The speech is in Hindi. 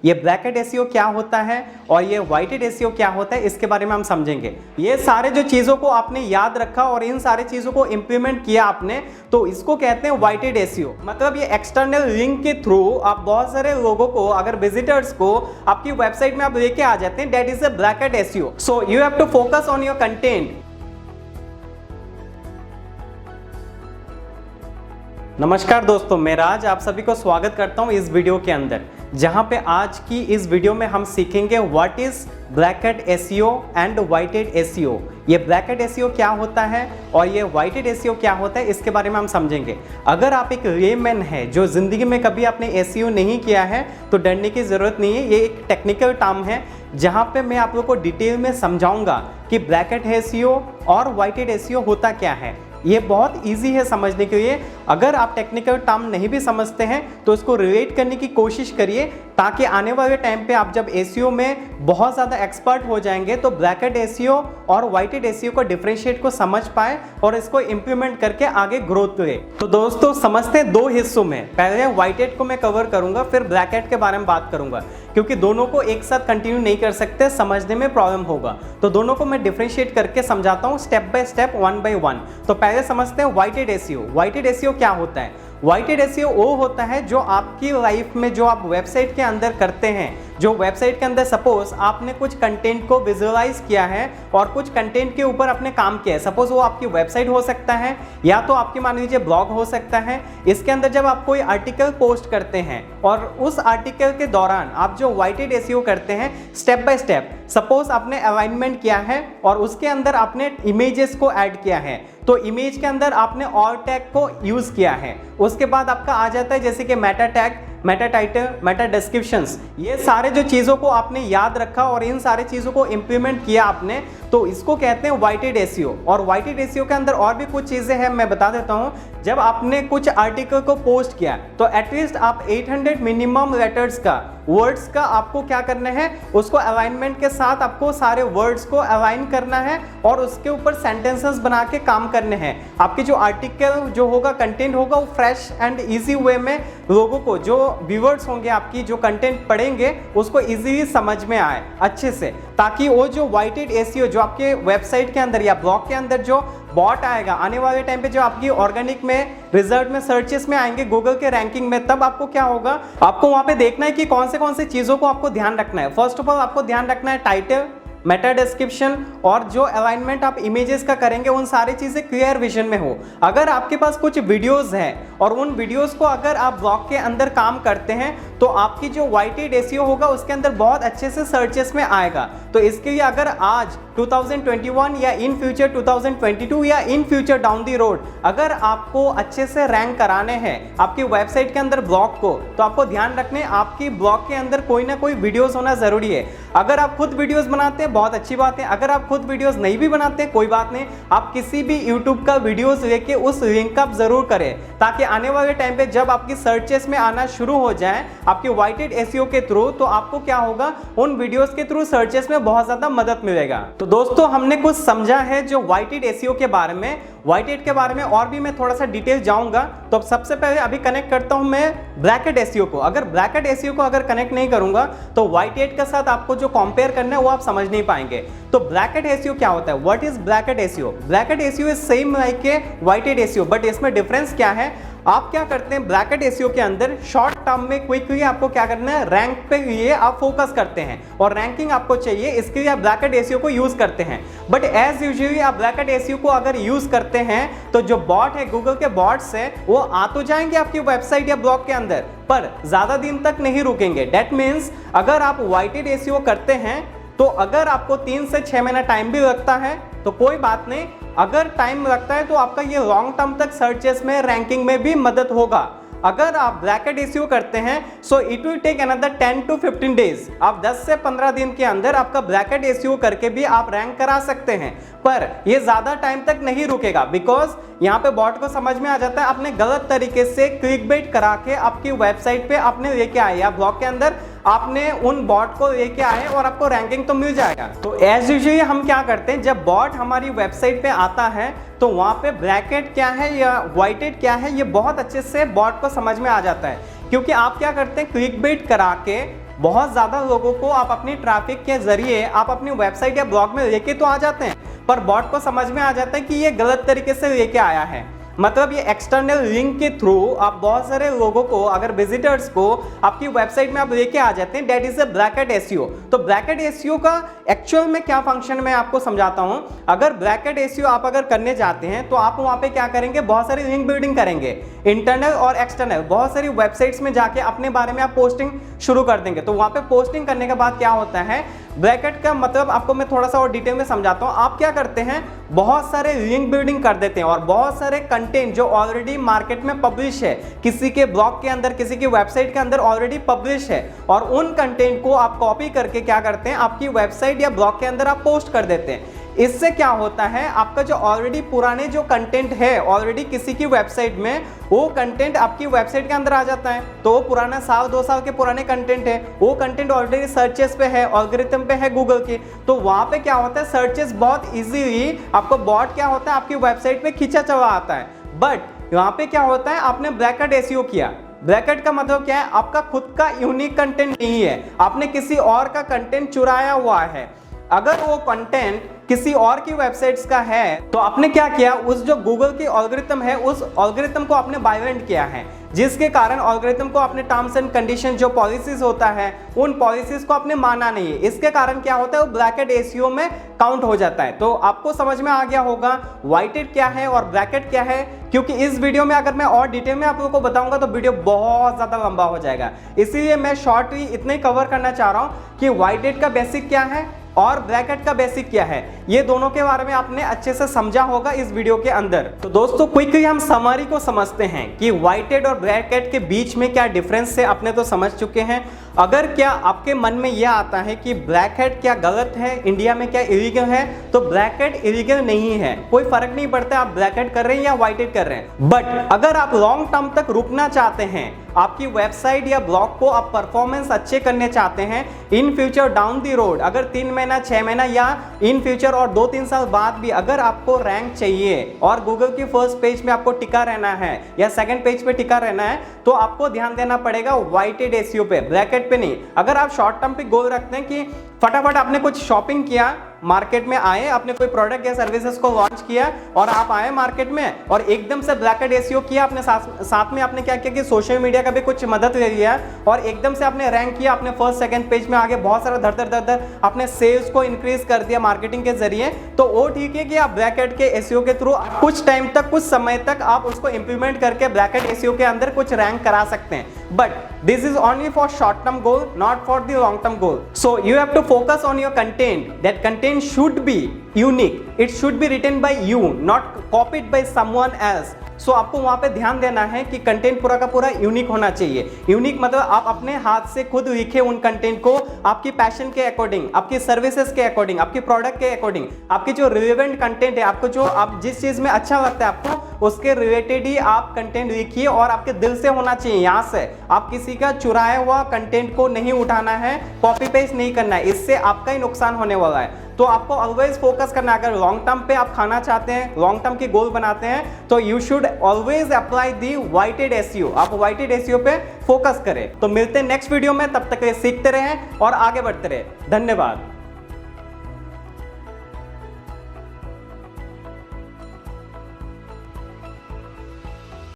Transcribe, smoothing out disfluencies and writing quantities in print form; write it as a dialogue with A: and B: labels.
A: ये ब्रैकेट एसईओ क्या होता है और ये वाइटेड एसईओ क्या होता है, इसके बारे में हम समझेंगे। ये सारे जो चीज़ों को आपने याद रखा और इन सारे चीज़ों को इंप्लीमेंट किया आपने, तो इसको कहते हैं वाइटेड एसईओ। मतलब ये एक्सटर्नल लिंक के थ्रू आप बहुत सारे लोगों को, अगर विजिटर्स को आपकी वेबसाइट में आप लेके आ जाते हैं, that is a bracket SEO. So you have to focus on your content. नमस्कार दोस्तों, मैं राज आप सभी को स्वागत करता हूं इस वीडियो के अंदर, जहां पे आज की इस वीडियो में हम सीखेंगे what is black hat SEO and white hat SEO. ये ब्रैकेट एसईओ क्या होता है और ये वाइटेड एसईओ क्या होता है, इसके बारे में हम समझेंगे। अगर आप एक लेमैन है जो जिंदगी में कभी आपने एसईओ नहीं किया है तो डरने की जरूरत नहीं है। ये एक टेक्निकल टर्म है जहां पे मैं आप लोगों को डिटेल में समझाऊंगा कि ब्रैकेट एसईओ और वाइटेड एसईओ होता क्या है। ये बहुत इजी है समझने के लिए। अगर आप टेक्निकल टर्म नहीं भी समझते हैं तो इसको रिलेट करने की कोशिश करिए, ताकि आने वाले टाइम पे आप जब एसईओ में बहुत ज़्यादा एक्सपर्ट हो जाएंगे तो ब्रैकेट एसईओ और वाइटेड एसईओ को डिफरेंशिएट को समझ पाए और इसको इंप्लीमेंट करके आगे ग्रोथ करे। तो दोस्तों समझते हैं दो हिस्सों में। पहले वाइटेड को मैं कवर करूंगा, फिर ब्रैकेट के बारे में बात करूंगा, क्योंकि दोनों को एक साथ कंटिन्यू नहीं कर सकते, समझने में प्रॉब्लम होगा। तो दोनों को मैं डिफरेंशिएट करके समझाता हूँ step by step, one by one. तो पहले समझते हैं वाइटेड एसईओ। वाइटेड एसईओ क्या होता है? वाइटेड एसईओ वो होता है जो आपकी लाइफ में, जो आप वेबसाइट के अंदर करते हैं, जो वेबसाइट के अंदर सपोज आपने कुछ कंटेंट को विजुअलाइज किया है और कुछ कंटेंट के ऊपर आपने काम किया है। सपोज वो आपकी वेबसाइट हो सकता है या तो आपकी मान लीजिए ब्लॉग हो सकता है। इसके अंदर जब आप कोई आर्टिकल पोस्ट करते हैं और उस आर्टिकल के दौरान आप जो वाइटेड एसईओ करते हैं स्टेप बाय स्टेप, सपोज आपने अलाइनमेंट किया है और उसके अंदर आपने इमेजेस को ऐड किया है, तो इमेज के अंदर आपने ऑल टैग को यूज किया है। उसके बाद आपका आ जाता है जैसे कि Meta tag, Meta title, Meta descriptions. ये सारे जो चीज़ों को आपने याद रखा और इन सारे चीज़ों को इंप्लीमेंट किया आपने, तो इसको कहते हैं वाइटेड एसईओ। और वाइटेड एसईओ के अंदर और भी कुछ चीज़ें हैं, मैं बता देता हूँ। जब आपने कुछ आर्टिकल को पोस्ट किया तो एटलीस्ट आप 800 मिनिमम लेटर्स का, वर्ड्स का आपको क्या करना है, उसको अलाइनमेंट के साथ आपको सारे वर्ड्स को अलाइन करना है और उसके ऊपर सेंटेंसेस बना के काम करने हैं। आपकी जो आर्टिकल जो होगा, कंटेंट होगा, वो फ्रेश एंड इजी वे में लोगों को, जो व्यूअर्स होंगे आपकी जो कंटेंट पढ़ेंगे, उसको इजीली समझ में आए अच्छे से, ताकि वो जो वाइटेड एसईओ जो आपके वेबसाइट के अंदर या ब्लॉग के अंदर जो बॉट आएगा आने वाले टाइम पे, जो आपकी ऑर्गेनिक में रिजल्ट में सर्चेस में आएंगे गूगल के रैंकिंग में, तब आपको क्या होगा, आपको वहां पे देखना है कि कौन से चीजों को आपको ध्यान रखना है। फर्स्ट ऑफ ऑल आपको ध्यान रखना है टाइटल, मेटा डिस्क्रिप्शन और जो अलाइनमेंट आप इमेजेस का करेंगे, उन सारी चीजें क्लियर विजन में हो। अगर आपके पास कुछ वीडियोस हैं और उन वीडियोस को अगर आप ब्लॉग के अंदर काम करते हैं तो आपकी जो वाइटेड एसईओ होगा उसके अंदर बहुत अच्छे से सर्चेस में आएगा। तो इसके लिए अगर आज 2021 या इन फ्यूचर 2022 या in future down the road अगर आपको अच्छे से रैंक कराने हैं आपकी वेबसाइट के अंदर ब्लॉग को, तो आपको ध्यान रखने आपकी ब्लॉग के अंदर कोई ना कोई वीडियोस होना जरूरी है। अगर आप खुद वीडियोस बनाते हैं बहुत अच्छी बात है, अगर आप खुद वीडियोस नहीं भी बनाते कोई बात नहीं, आप किसी भी यूट्यूब का वीडियोस लेके उस लिंक अप जरूर करें, ताकि आने वाले टाइम पे जब आपकी सर्चेस में आना शुरू हो जाए आपके वाइटेड एसईओ के थ्रू, तो आपको क्या होगा, उन वीडियोस के थ्रू सर्चेस में बहुत ज्यादा मदद मिलेगा। तो दोस्तों हमने कुछ समझा है जो वाइटेड एसईओ के बारे में। वाइटेड के बारे में और भी मैं थोड़ा सा डिटेल जाऊंगा। तो सबसे पहले अभी कनेक्ट करता हूं मैं ब्रैकेट एसईओ को। अगर ब्रैकेट एसईओ को अगर कनेक्ट नहीं करूंगा तो वाइटेड के साथ आपको जो कंपेयर करना है वो आप समझ नहीं पाएंगे। तो ब्रैकेट एसईओ क्या होता है? What is black hat SEO? Black hat SEO is same like a white hat SEO, but इसमें डिफरेंस क्या है? आप क्या करते हैं ब्रैकेट एसईओ के अंदर, शॉर्ट टर्म में क्विकली आपको क्या करना है, रैंक पे लिए आप फोकस करते हैं और रैंकिंग आपको चाहिए, इसके लिए आप ब्रैकेट एसईओ को यूज करते हैं। बट एज यूजुअली आप ब्रैकेट एसईओ को अगर यूज करते हैं तो जो बॉट है, गूगल के बॉट्स है, वो आ तो जाएंगे आपकी वेबसाइट या ब्लॉग के अंदर, पर ज्यादा दिन तक नहीं रुकेंगे। दैट मीन्स अगर आप वाइटेड एसईओ करते हैं तो अगर आपको 3 से 6 महीना टाइम भी लगता है तो कोई बात नहीं, अगर टाइम लगता है तो आपका ये लॉन्ग टर्म तक सर्चेस में, रैंकिंग में भी मदद होगा। अगर आप ब्रैकेट एसईओ करते हैं so it will take another 10 to 15 days. आप 10 से 15 दिन के अंदर आपका ब्रैकेट एसईओ करके भी आप रैंक करा सकते हैं, पर ये ज्यादा टाइम तक नहीं रुकेगा, बिकॉज यहाँ पे बॉट को समझ में आ जाता है आपने गलत तरीके से क्लिकबेट करा के आपकी वेबसाइट पे आपने लेके आए या ब्लॉग के अंदर आपने उन बॉट को लेके आए और आपको रैंकिंग तो मिल जाएगा। तो एज यूजुअली हम क्या करते हैं, जब बॉट हमारी वेबसाइट पे आता है तो वहां पे ब्रैकेट क्या है या वाइटेड क्या है ये बहुत अच्छे से बॉट को समझ में आ जाता है, क्योंकि आप क्या करते हैं, क्लिकबेट करा के बहुत ज़्यादा लोगों को आप अपनी ट्रैफिक के जरिए आप अपनी वेबसाइट या ब्लॉग में लेके तो आ जाते हैं, पर बॉट को समझ में आ जाता है कि ये गलत तरीके से लेके आया है। मतलब ये एक्सटर्नल लिंक के थ्रू आप बहुत सारे लोगों को, अगर विजिटर्स को आपकी वेबसाइट में आप लेके आ जाते हैं, that is a bracket SEO. तो ब्रैकेट एसईओ का एक्चुअल में क्या फंक्शन मैं आपको समझाता हूं। अगर ब्रैकेट एसईओ आप अगर करने जाते हैं तो आप वहां पे क्या करेंगे, बहुत सारी लिंक बिल्डिंग करेंगे, इंटरनल और एक्सटर्नल। बहुत सारी वेबसाइट्स में जाके अपने बारे में आप पोस्टिंग शुरू कर देंगे। तो वहां पे पोस्टिंग करने के बाद क्या होता है, ब्रैकेट का मतलब आपको मैं थोड़ा सा और डिटेल में समझाता हूं। आप क्या करते हैं, बहुत सारे लिंक बिल्डिंग कर देते हैं और बहुत सारे कंटेंट जो ऑलरेडी मार्केट में पब्लिश है, किसी के ब्लॉग के अंदर, किसी की वेबसाइट के अंदर ऑलरेडी पब्लिश है, और उन कंटेंट को आप कॉपी करके क्या करते हैं, आपकी वेबसाइट या ब्लॉग के अंदर आप पोस्ट कर देते हैं। इससे क्या होता है, आपका जो ऑलरेडी पुराने जो कंटेंट है ऑलरेडी किसी की वेबसाइट में, वो कंटेंट आपकी वेबसाइट के अंदर आ जाता है। तो वो पुराना 1-2 साल के पुराने कंटेंट है, वो कंटेंट ऑलरेडी सर्चेस पे है, एल्गोरिथम पे है गूगल की। तो वहां पे क्या होता है, सर्चेस बहुत इजीली आपको बॉट क्या होता है आपकी वेबसाइट पे खींचा चला आता है। बट वहां पे क्या होता है, आपने ब्रैकेट एसईओ किया। ब्रैकेट का मतलब क्या है, आपका खुद का यूनिक कंटेंट नहीं है, आपने किसी और का कंटेंट चुराया हुआ है। अगर वो कंटेंट किसी और की वेबसाइट्स का है तो आपने क्या किया, उस जो गूगल की एल्गोरिथम है उस एल्गोरिथम को आपने वायलेंट किया है, जिसके कारण एल्गोरिथम को अपने टर्म्स एंड कंडीशन जो पॉलिसीज होता है उन पॉलिसीज को आपने माना नहीं है। इसके कारण क्या होता है, वो ब्रैकेट एसईओ में काउंट हो जाता है। तो आपको समझ में आ गया होगा वाइटेड क्या है और ब्रैकेट क्या है, क्योंकि इस वीडियो में अगर मैं और डिटेल में आप लोगों को बताऊंगा तो वीडियो बहुत ज्यादा लंबा हो जाएगा। इसीलिए मैं शॉर्टली इतना ही कवर करना चाह रहा हूं कि वाइटेड का बेसिक क्या है और ब्रैकेट का बेसिक क्या है, ये दोनों के बारे में आपने अच्छे से समझा होगा इस वीडियो के अंदर। तो दोस्तों क्विकली हम समरी को समझते हैं कि वाइटेड और ब्रैकेट के बीच में क्या डिफरेंस है, अपने तो समझ चुके हैं। अगर क्या आपके मन में यह आता है कि ब्रैकेट क्या गलत है, इंडिया में क्या इलीगल है, तो ब्रैकेट इलीगल नहीं है, कोई फर्क नहीं पड़ता आप ब्रैकेट कर रहे हैं या वाइटेड कर रहे हैं। बट अगर आप लॉन्ग टर्म तक रुकना चाहते हैं, आपकी वेबसाइट या ब्लॉग को आप परफॉर्मेंस अच्छे करने चाहते हैं, in future down the road, अगर 3 महीना 6 महीना या इन फ्यूचर और 2-3 साल बाद भी अगर आपको रैंक चाहिए और गूगल की फर्स्ट पेज में आपको टिका रहना है या सेकंड पेज पे टिका रहना है, तो आपको ध्यान देना पड़ेगा वाइटेड एसईओ पे, ब्रैकेट पे नहीं। अगर आप शॉर्ट टर्म पे गोल रखते हैं कि फटाफट आपने कुछ शॉपिंग किया, मार्केट में आए, अपने कोई प्रोडक्ट या सर्विसेज को लॉन्च किया और आप आए मार्केट में और एकदम से ब्रैकेट एसईओ किया, अपने साथ में आपने क्या किया कि सोशल मीडिया का भी कुछ मदद ले लिया और एकदम से आपने रैंक किया, अपने फर्स्ट सेकंड पेज में आगे बहुत सारा धर अपने सेल्स को इंक्रीज कर दिया मार्केटिंग के जरिए, तो वो ठीक है कि आप ब्रैकेट के एसईओ के थ्रू कुछ टाइम तक, कुछ समय तक आप उसको इंप्लीमेंट करके ब्रैकेट एसईओ के अंदर कुछ रैंक करा सकते हैं। But this is only for short term goal, not for the long term goal. So you have to focus on your content. That content should be unique, it should be written by you, not copied by someone else. सो आपको वहां पे ध्यान देना है कि कंटेंट पूरा का पूरा यूनिक होना चाहिए। यूनिक मतलब आप अपने हाथ से खुद लिखे उन कंटेंट को, आपकी पैशन के अकॉर्डिंग, आपकी सर्विसेज के अकॉर्डिंग, आपकी प्रोडक्ट के अकॉर्डिंग, आपकी जो रिलेवेंट कंटेंट है, आपको जो आप जिस चीज में अच्छा लगता है आपको उसके रिलेटेड ही आप कंटेंट लिखिए और आपके दिल से होना चाहिए। यहाँ से आप किसी का चुराया हुआ कंटेंट को नहीं उठाना है, कॉपी पेस्ट नहीं करना है, इससे आपका ही नुकसान होने वाला है। तो आपको ऑलवेज फोकस करना है। अगर लॉन्ग टर्म पे आप खाना चाहते हैं, लॉन्ग टर्म की गोल बनाते हैं, तो you should always apply the white hat SEO. आप वाइटेड एसईओ पे फोकस करें। तो मिलते हैं नेक्स्ट वीडियो में, तब तक सीखते रहें और आगे बढ़ते रहें। धन्यवाद।